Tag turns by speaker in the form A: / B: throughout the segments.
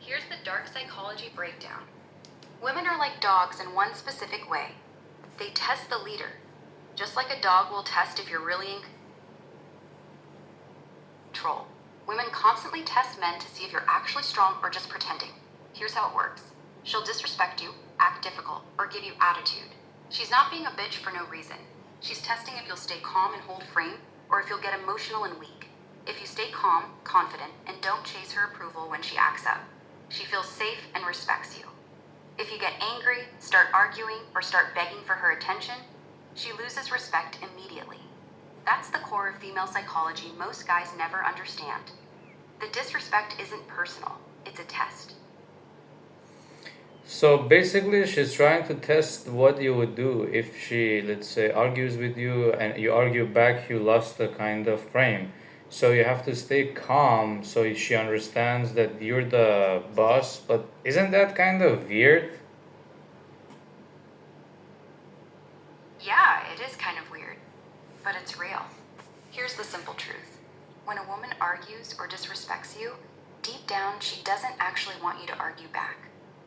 A: Here's the dark psychology breakdown. Women are like dogs in one specific way. They test the leader, just like a dog will test if you're really in control. Women constantly test men to see if you're actually strong or just pretending. Here's how it works. She'll disrespect you, act difficult, or give you attitude. She's not being a bitch for no reason. She's testing if you'll stay calm and hold frame, or if you'll get emotional and weak. If you stay calm, confident, and don't chase her approval when she acts up, she feels safe and respects you. If you get angry, start arguing, or start begging for her attention, she loses respect immediately. That's the core of female psychology most guys never understand. The disrespect isn't personal, it's a test.
B: So basically, she's trying to test what you would do if she, let's say, argues with you and you argue back, you lost the kind of frame. So you have to stay calm so she understands that you're the boss. But isn't that kind of weird?
A: Yeah, it is kind of weird, but it's real. Here's the simple truth. When a woman argues or disrespects you, deep down she doesn't actually want you to argue back.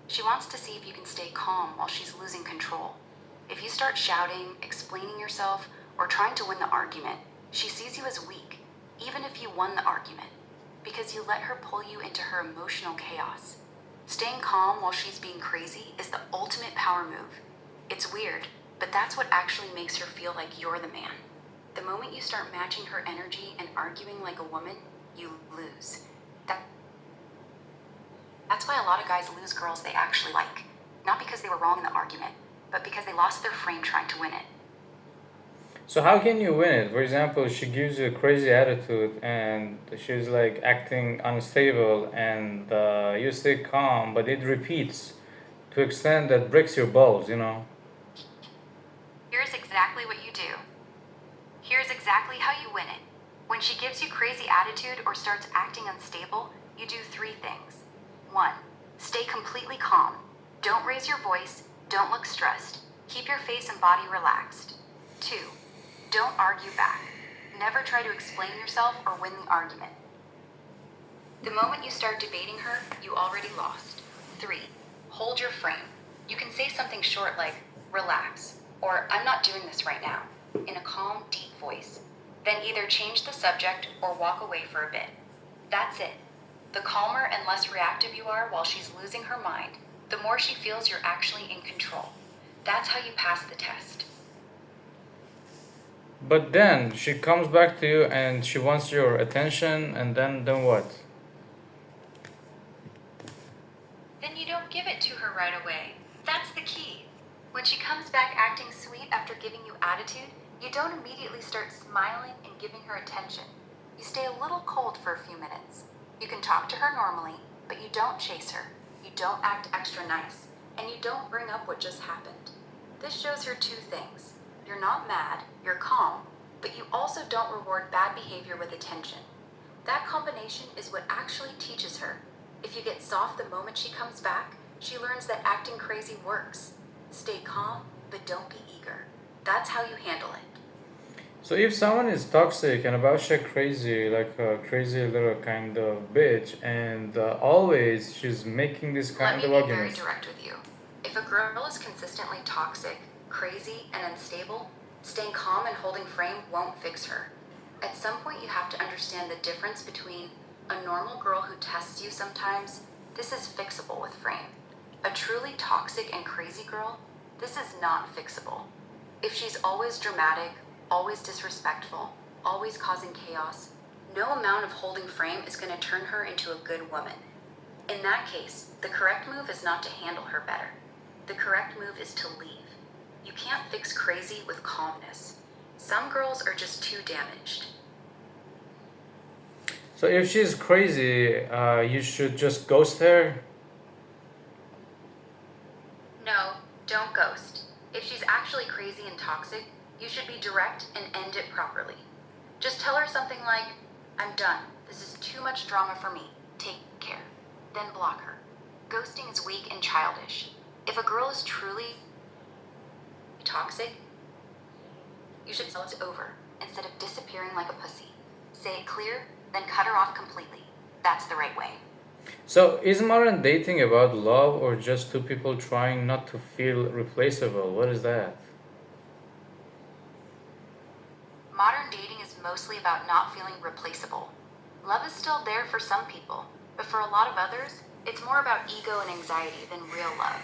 A: She wants to see if you can stay calm while she's losing control. If you start shouting, explaining yourself, or trying to win the argument, she sees you as weak, even if you won the argument, because you let her pull you into her emotional chaos. Staying calm while she's being crazy is the ultimate power move. It's weird, but that's what actually makes her feel like you're the man. The moment you start matching her energy and arguing like a woman, you lose. That's why a lot of guys lose girls they actually like. Not because they were wrong in the argument, but because they lost their frame trying to win it.
B: So how can you win it? For example, she gives you a crazy attitude and she's like acting unstable and you stay calm, but it repeats to extent that breaks your balls, you know?
A: Here's exactly what you do. Here's exactly how you win it. When she gives you crazy attitude or starts acting unstable, you do 3 things. 1. Stay completely calm. Don't raise your voice. Don't look stressed. Keep your face and body relaxed. 2. Don't argue back. Never try to explain yourself or win the argument. The moment you start debating her, you already lost. 3. Hold your frame. You can say something short like, relax, or I'm not doing this right now, in a calm, deep voice. Then either change the subject or walk away for a bit. That's it. The calmer and less reactive you are while she's losing her mind, the more she feels you're actually in control. That's how you pass the test.
B: But then she comes back to you and she wants your attention, and then what?
A: Then you don't give it to her right away. That's the key. When she comes back acting sweet after giving you attitude, you don't immediately start smiling and giving her attention. You stay a little cold for a few minutes. You can talk to her normally, but you don't chase her. You don't act extra nice, and you don't bring up what just happened. This shows her 2 things. You're not mad, you're calm, but you also don't reward bad behavior with attention. That combination is what actually teaches her. If you get soft the moment she comes back, she learns that acting crazy works. Stay calm, but don't be eager. That's how you handle it.
B: So if someone is toxic and about shit crazy, like a crazy little kind of bitch, and always she's making this
A: Let
B: kind
A: me
B: of
A: be very
B: arguments.
A: direct with you. If a girl is consistently toxic, crazy, and unstable, staying calm and holding frame won't fix her. At some point, you have to understand the difference between a normal girl who tests you sometimes, this is fixable with frame. A truly toxic and crazy girl, this is not fixable. If she's always dramatic, always disrespectful, always causing chaos, no amount of holding frame is going to turn her into a good woman. In that case, the correct move is not to handle her better. The correct move is to leave. You can't fix crazy with calmness. Some girls are just too damaged.
B: So if she's crazy, you should just ghost her.
A: No, don't ghost. If she's actually crazy and toxic, you should be direct and end it properly. Just tell her something like, I'm done. This is too much drama for me. Take care. Then block her. Ghosting is weak and childish. If a girl is truly toxic, you should tell it's over instead of disappearing like a pussy. Say it clear, then cut her off completely. That's the right way.
B: So, is modern dating about love or just two people trying not to feel replaceable? What is that?
A: Modern dating is mostly about not feeling replaceable. Love is still there for some people, but for a lot of others, it's more about ego and anxiety than real love.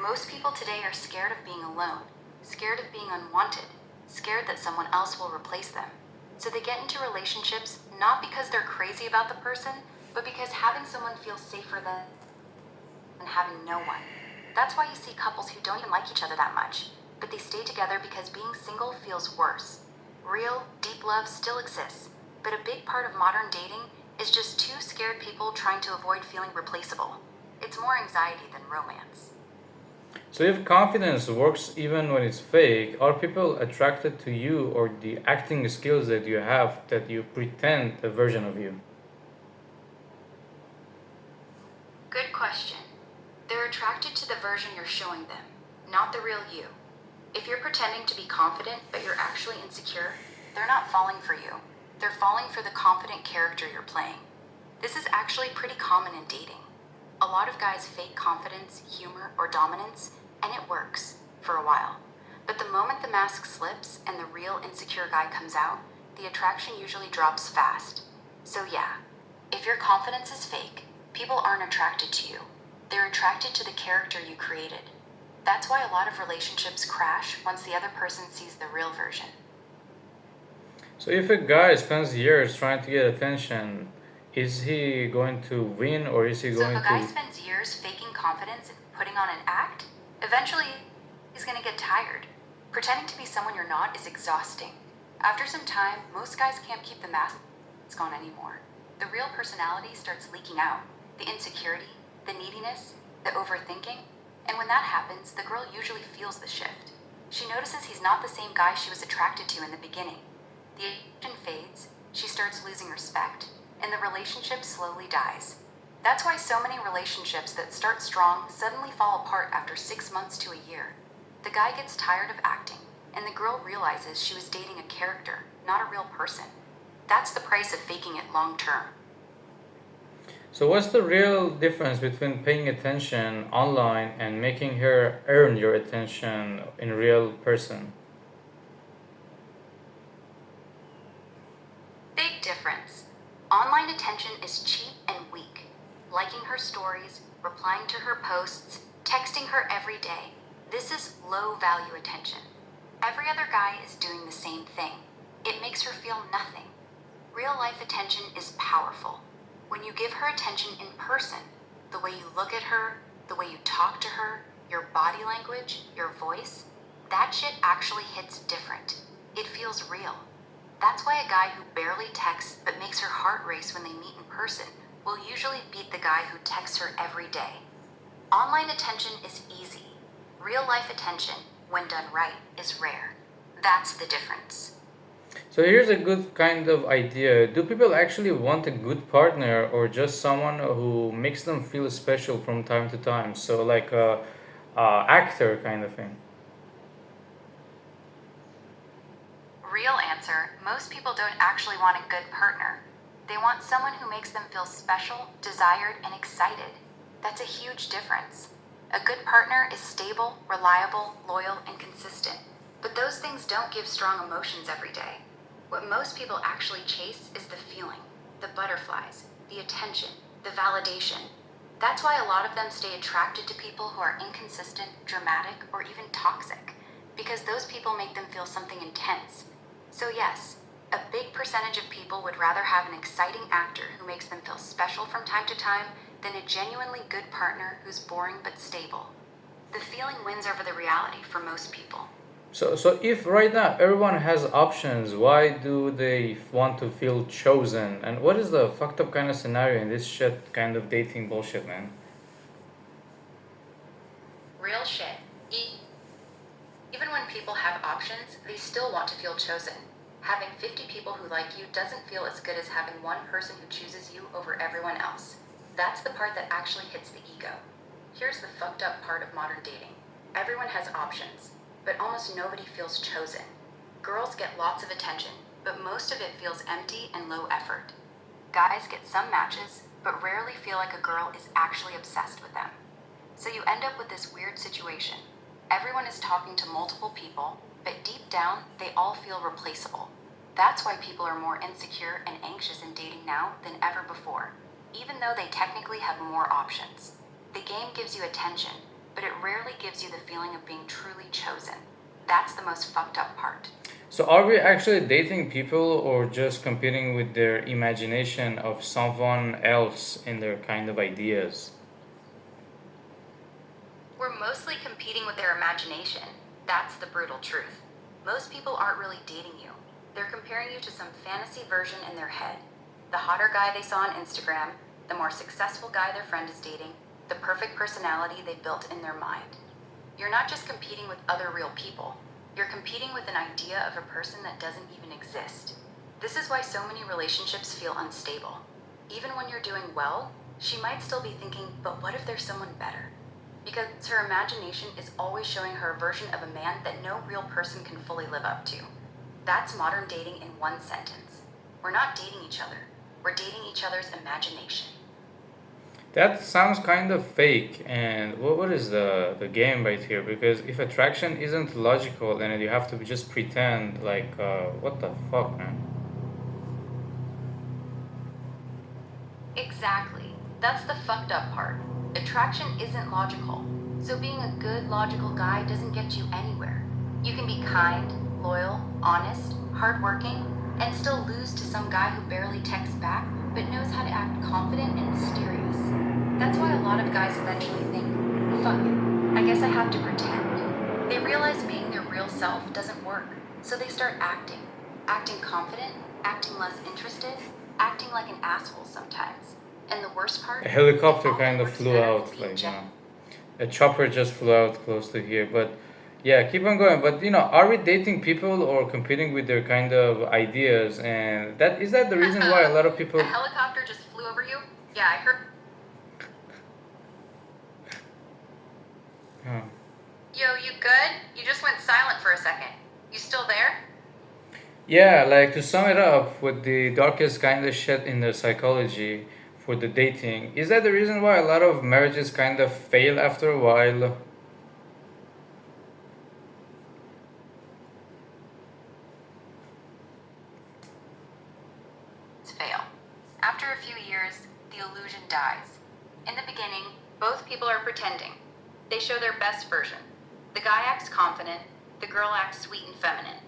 A: Most people today are scared of being alone, scared of being unwanted, scared that someone else will replace them. So they get into relationships not because they're crazy about the person, but because having someone feels safer than having no one. That's why you see couples who don't even like each other that much, but they stay together because being single feels worse. Real, deep love still exists, but a big part of modern dating is just two scared people trying to avoid feeling replaceable. It's more anxiety than romance.
B: So, if confidence works even when it's fake, are people attracted to you or the acting skills that you have that you pretend a version of you?
A: Good question. They're attracted to the version you're showing them, not the real you. If you're pretending to be confident but you're actually insecure, they're not falling for you. They're falling for the confident character you're playing. This is actually pretty common in dating. A lot of guys fake confidence, humor, or dominance, and it works for a while. But the moment the mask slips and the real insecure guy comes out, the attraction usually drops fast. So, yeah, if your confidence is fake, people aren't attracted to you. They're attracted to the character you created. That's why a lot of relationships crash once the other person sees the real version.
B: So, if a guy spends years trying to get attention, is he going to win or is he
A: So if
B: going
A: a guy
B: to.
A: spends years faking confidence and putting on an act, eventually he's gonna get tired. Pretending to be someone you're not is exhausting. After some time, most guys can't keep the mask on anymore. The real personality starts leaking out. The insecurity, the neediness, the overthinking. And when that happens, the girl usually feels the shift. She notices he's not the same guy she was attracted to in the beginning. The attraction fades, she starts losing respect, and the relationship slowly dies. That's why so many relationships that start strong suddenly fall apart after 6 months to a year. The guy gets tired of acting, and the girl realizes she was dating a character, not a real person. That's the price of faking it long term.
B: So, what's the real difference between paying attention online and making her earn your attention in real person?
A: Big difference. Online attention is cheap and weak. Liking her stories, replying to her posts, texting her every day. This is low value attention. Every other guy is doing the same thing. It makes her feel nothing. Real life attention is powerful. When you give her attention in person, the way you look at her, the way you talk to her, your body language, your voice, that shit actually hits different. It feels real. That's why a guy who barely texts but makes her heart race when they meet in person will usually beat the guy who texts her every day. Online attention is easy. Real life attention, when done right, is rare. That's the difference.
B: So, here's a good kind of idea. Do people actually want a good partner or just someone who makes them feel special from time to time? So, like a actor kind of thing.
A: Real answer, most people don't actually want a good partner. They want someone who makes them feel special, desired, and excited. That's a huge difference. A good partner is stable, reliable, loyal, and consistent. But those things don't give strong emotions every day. What most people actually chase is the feeling, the butterflies, the attention, the validation. That's why a lot of them stay attracted to people who are inconsistent, dramatic, or even toxic, because those people make them feel something intense. So, yes, a big percentage of people would rather have an exciting actor who makes them feel special from time to time than a genuinely good partner who's boring but stable. The feeling wins over the reality for most people.
B: So if right now everyone has options, why do they want to feel chosen? And what is the fucked up kind of scenario in this shit kind of dating bullshit, man?
A: Real shit. Even when people have options, they still want to feel chosen. Having 50 people who like you doesn't feel as good as having one person who chooses you over everyone else. That's the part that actually hits the ego. Here's the fucked up part of modern dating. Everyone has options, but almost nobody feels chosen. Girls get lots of attention, but most of it feels empty and low effort. Guys get some matches, but rarely feel like a girl is actually obsessed with them. So you end up with this weird situation. Everyone is talking to multiple people, but deep down, they all feel replaceable. That's why people are more insecure and anxious in dating now than ever before, even though they technically have more options. The game gives you attention, but it rarely gives you the feeling of being truly chosen. That's the most fucked up part.
B: So are we actually dating people or just competing with their imagination of someone else in their kind of ideas?
A: We're mostly competing with their imagination. That's the brutal truth. Most people aren't really dating you. They're comparing you to some fantasy version in their head. The hotter guy they saw on Instagram, the more successful guy their friend is dating, the perfect personality they built in their mind. You're not just competing with other real people, you're competing with an idea of a person that doesn't even exist. This is why so many relationships feel unstable. Even when you're doing well, she might still be thinking, but what if there's someone better? Because her imagination is always showing her a version of a man that no real person can fully live up to. That's modern dating in one sentence. We're not dating each other, we're dating each other's imagination.
B: That sounds kind of fake. And what is the game right here? Because if attraction isn't logical and you have to just pretend, like, what the fuck, man?
A: Exactly. That's the fucked up part. Attraction isn't logical. So being a good, logical guy doesn't get you anywhere. You can be kind, loyal, honest, hardworking, and still lose to some guy who barely texts back but knows how to act confident and mysterious. That's why a lot of guys eventually think, fuck it, I guess I have to pretend. They realize being their real self doesn't work, so they start acting. Acting confident, acting less interested, acting like an asshole sometimes. And the worst part,
B: A
A: it
B: helicopter
A: often
B: kind of
A: works
B: flew
A: better
B: out,
A: than being
B: like,
A: genuine.
B: a chopper just flew out close to here. But yeah, keep on going. But are we dating people or competing with their kind of ideas? And that is that the reason why a lot of
A: A
B: people.
A: helicopter just flew over you? Yeah, I heard.
B: Huh.
A: Yo, you good? You just went silent for a second. You still there?
B: Yeah, like to sum it up with the darkest kind of shit in the psychology for the dating, is that the reason why a lot of marriages kind of fail after a while?
A: Fail. After a few years, the illusion dies. In the beginning, both people are pretending. They show their best version. The guy acts confident, the girl acts sweet and feminine.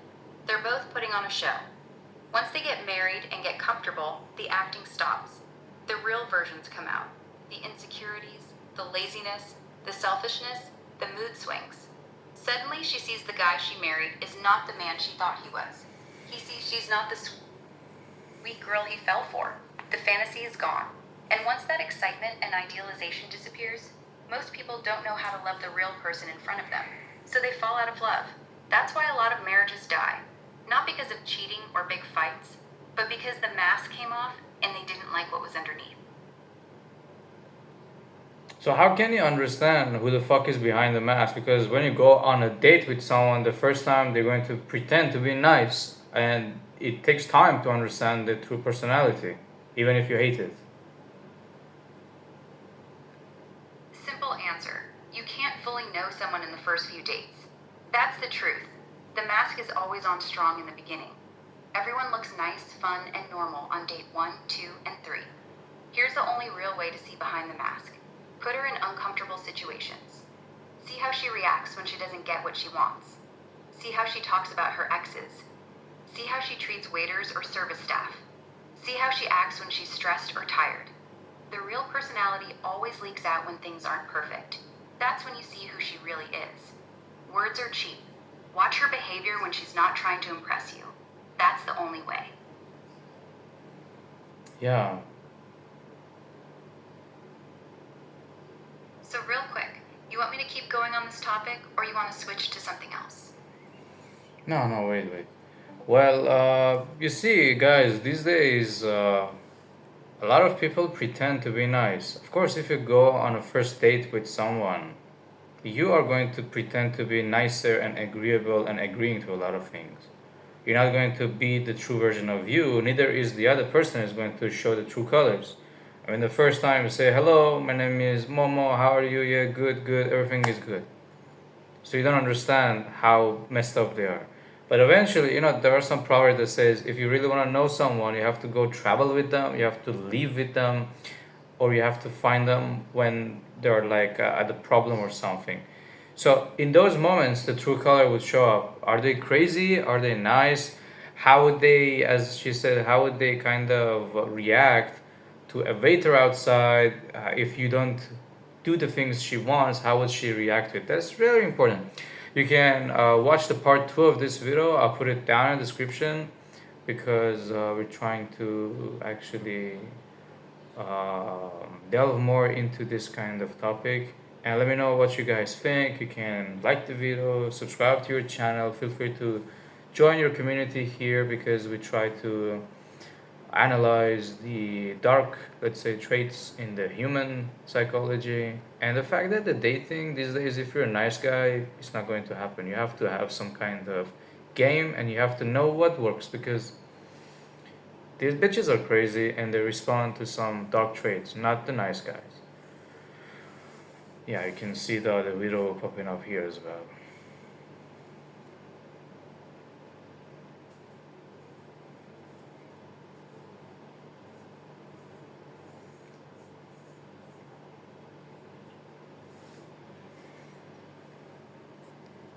A: They're both putting on a show. Once they get married and get comfortable, the acting stops. The real versions come out. The insecurities, the laziness, the selfishness, the mood swings. Suddenly, she sees the guy she married is not the man she thought he was. He sees she's not the sweet girl he fell for. The fantasy is gone. And once that excitement and idealization disappears, most people don't know how to love the real person in front of them. So they fall out of love. That's why a lot of marriages die. Not because of cheating or big fights, but because the mask came off and they didn't like what was underneath.
B: So how can you understand who the fuck is behind the mask? Because when you go on a date with someone, the first time they're going to pretend to be nice, and it takes time to understand the true personality, even if you hate it.
A: Simple answer. You can't fully know someone in the first few dates. That's the truth. The mask is always on strong in the beginning. Everyone looks nice, fun, and normal on date 1, 2, and 3. Here's the only real way to see behind the mask. Put her in uncomfortable situations. See how she reacts when she doesn't get what she wants. See how she talks about her exes. See how she treats waiters or service staff. See how she acts when she's stressed or tired. The real personality always leaks out when things aren't perfect. That's when you see who she really is. Words are cheap. Watch her behavior when she's not trying to impress you. That's the only way.
B: Yeah.
A: So, real quick, you want me to keep going on this topic or you want to switch to something else?
B: No, no, wait. Well, you see, guys, these days, a lot of people pretend to be nice. Of course, if you go on a first date with someone, you are going to pretend to be nicer and agreeable and agreeing to a lot of things. You're not going to be the true version of you, neither is the other person is going to show the true colors. I mean, the first time you say, hello, my name is Momo, how are you? Yeah, good, good, everything is good. So you don't understand how messed up they are. But eventually, there are some proverbs that says if you really want to know someone, you have to go travel with them, you have to live with them, or you have to find them when they're like at a problem or something. So in those moments, the true color would show up. Are they crazy? Are they nice? How would they, as she said, how would they kind of react to a waiter outside? If you don't do the things she wants, how would she react to it? That's really important. You can watch the part 2 of this video. I'll put it down in the description because we're trying to actually delve more into this kind of topic, and let me know what you guys think. You can like the video, subscribe to your channel, feel free to join your community here because we try to analyze the dark, let's say, traits in the human psychology, and the fact that the dating these days, if you're a nice guy, it's not going to happen. You have to have some kind of game and you have to know what works because these bitches are crazy and they respond to some dark traits, not the nice guys. Yeah, you can see the video popping up here as well.